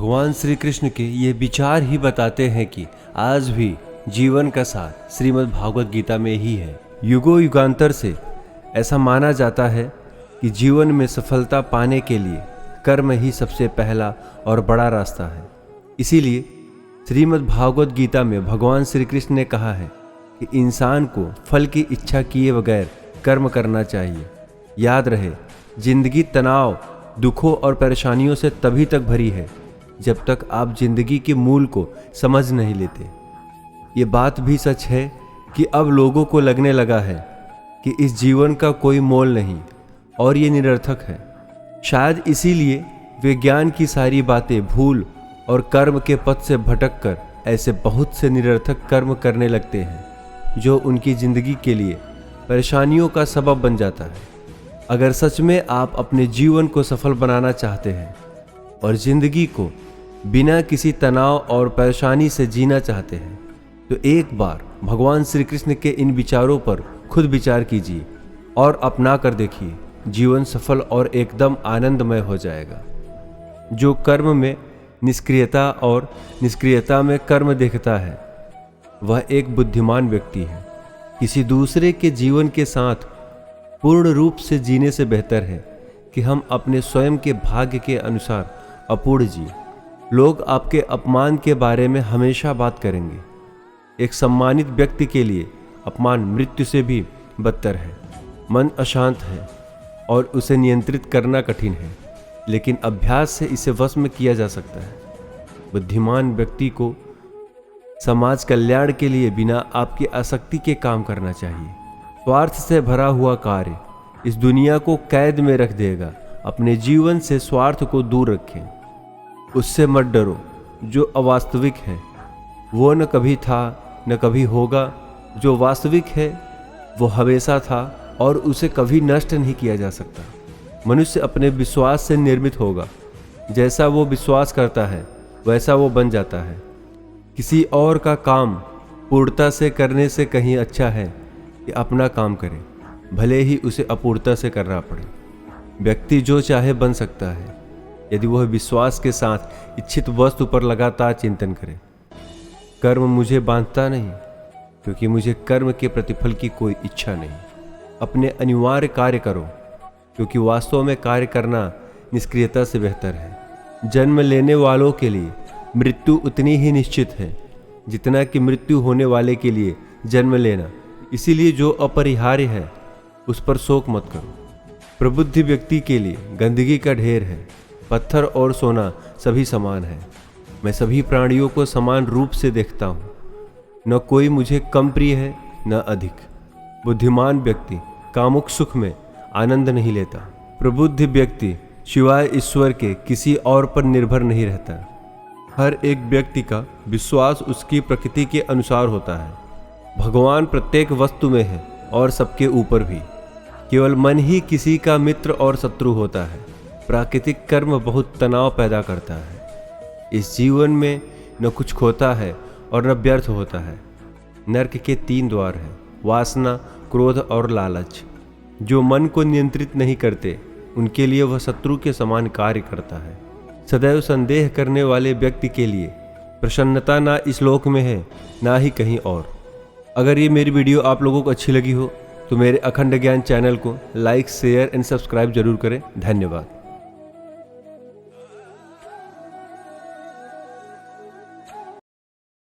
भगवान श्री कृष्ण के ये विचार ही बताते हैं कि आज भी जीवन का सार श्रीमद् भागवत गीता में ही है। युगों युगांतर से ऐसा माना जाता है कि जीवन में सफलता पाने के लिए कर्म ही सबसे पहला और बड़ा रास्ता है। इसीलिए श्रीमद् भागवत गीता में भगवान श्री कृष्ण ने कहा है कि इंसान को फल की इच्छा किए बगैर कर्म करना चाहिए। याद रहे, जिंदगी तनाव, दुखों और परेशानियों से तभी तक भरी है जब तक आप जिंदगी के मूल को समझ नहीं लेते। ये बात भी सच है कि अब लोगों को लगने लगा है कि इस जीवन का कोई मोल नहीं और ये निरर्थक है। शायद इसीलिए विज्ञान की सारी बातें भूल और कर्म के पथ से भटककर ऐसे बहुत से निरर्थक कर्म करने लगते हैं जो उनकी जिंदगी के लिए परेशानियों का सबब बन जाता है। अगर सच में आप अपने जीवन को सफल बनाना चाहते हैं और जिंदगी को बिना किसी तनाव और परेशानी से जीना चाहते हैं तो एक बार भगवान श्री कृष्ण के इन विचारों पर खुद विचार कीजिए और अपना कर देखिए। जीवन सफल और एकदम आनंदमय हो जाएगा। जो कर्म में निष्क्रियता और निष्क्रियता में कर्म देखता है वह एक बुद्धिमान व्यक्ति है। किसी दूसरे के जीवन के साथ पूर्ण रूप से जीने से बेहतर है कि हम अपने स्वयं के भाग्य के अनुसार अपूर्ण जिए। लोग आपके अपमान के बारे में हमेशा बात करेंगे। एक सम्मानित व्यक्ति के लिए अपमान मृत्यु से भी बदतर है। मन अशांत है और उसे नियंत्रित करना कठिन है, लेकिन अभ्यास से इसे वश में किया जा सकता है। बुद्धिमान व्यक्ति को समाज कल्याण के लिए बिना आपकी आसक्ति के काम करना चाहिए। स्वार्थ से भरा हुआ कार्य इस दुनिया को कैद में रख देगा। अपने जीवन से स्वार्थ को दूर रखें। उससे मत डरो जो अवास्तविक है। वो न कभी था न कभी होगा। जो वास्तविक है वो हमेशा था और उसे कभी नष्ट नहीं किया जा सकता। मनुष्य अपने विश्वास से निर्मित होगा। जैसा वो विश्वास करता है वैसा वो बन जाता है। किसी और का काम पूर्णता से करने से कहीं अच्छा है कि अपना काम करे, भले ही उसे अपूर्णता से करना पड़े। व्यक्ति जो चाहे बन सकता है यदि वह विश्वास के साथ इच्छित वस्तु पर लगातार चिंतन करे। कर्म मुझे बांधता नहीं क्योंकि मुझे कर्म के प्रतिफल की कोई इच्छा नहीं। अपने अनिवार्य कार्य करो क्योंकि वास्तव में कार्य करना निष्क्रियता से बेहतर है। जन्म लेने वालों के लिए मृत्यु उतनी ही निश्चित है जितना कि मृत्यु होने वाले के लिए जन्म लेना। इसीलिए जो अपरिहार्य है उस पर शोक मत करो। प्रबुद्ध व्यक्ति के लिए गंदगी का ढेर है। पत्थर और सोना सभी समान है। मैं सभी प्राणियों को समान रूप से देखता हूँ। न कोई मुझे कम प्रिय है न अधिक। बुद्धिमान व्यक्ति कामुक सुख में आनंद नहीं लेता। प्रबुद्ध व्यक्ति शिवाय ईश्वर के किसी और पर निर्भर नहीं रहता। हर एक व्यक्ति का विश्वास उसकी प्रकृति के अनुसार होता है। भगवान प्रत्येक वस्तु में है और सबके ऊपर भी। केवल मन ही किसी का मित्र और शत्रु होता है। प्राकृतिक कर्म बहुत तनाव पैदा करता है। इस जीवन में न कुछ खोता है और न व्यर्थ होता है। नरक के 3 द्वार हैं, वासना, क्रोध और लालच। जो मन को नियंत्रित नहीं करते उनके लिए वह शत्रु के समान कार्य करता है। सदैव संदेह करने वाले व्यक्ति के लिए प्रसन्नता ना इस लोक में है ना ही कहीं और। अगर ये मेरी वीडियो आप लोगों को अच्छी लगी हो तो मेरे अखंड ज्ञान चैनल को लाइक, शेयर एंड सब्सक्राइब जरूर करें। धन्यवाद।